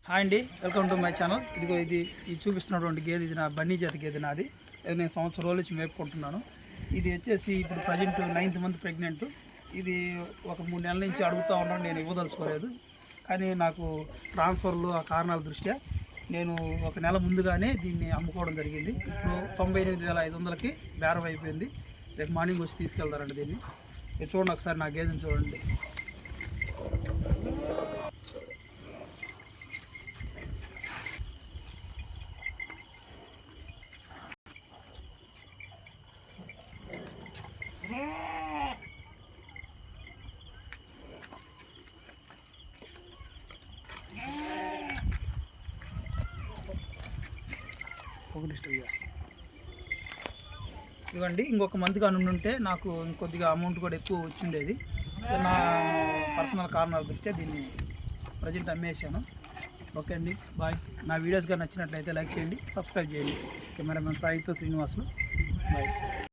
Hi అండి, welcome to my channel. ఇది చూపిస్తున్నటువంటి గేదె, ఇది నా బన్నీ జాతి గేదె నాది. ఇది నేను సంవత్సరం రోజుల నుంచి మేపుకుంటున్నాను. ఇది వచ్చేసి ఇప్పుడు ప్రజెంట్ 9th మంత్ ప్రెగ్నెంట్. ఇది ఒక 3 నెలల నుంచి అడుగుతూ ఉన్నాను, నేను ఇవ్వదలుచుకోలేదు. కానీ నాకు ట్రాన్స్ఫర్లు ఆ కారణాల దృష్ట్యా నేను ఒక నెల ముందుగానే దీన్ని అమ్ముకోవడం జరిగింది. ఇప్పుడు 98,500కి బేరం అయిపోయింది. రేపు మార్నింగ్ వచ్చి తీసుకెళ్తారండి దీన్ని. ఇది చూడండి ఒకసారి, నా గేదెని చూడండి. ఇవ్వండి, ఇంకొక మంత్ కానీ ఉంటే నాకు ఇంకొద్దిగా అమౌంట్ కూడా ఎక్కువ వచ్చిండేది. నా పర్సనల్ కారణాల దృష్ట్యా దీన్ని ప్రజెంట్ అమ్మేసాను. ఓకే అండి, బాయ్. నా వీడియోస్ కానీ నచ్చినట్లయితే లైక్ చేయండి, సబ్స్క్రైబ్ చేయండి. కెమెరామెన్ సాయితో శ్రీనివాసులు. బాయ్.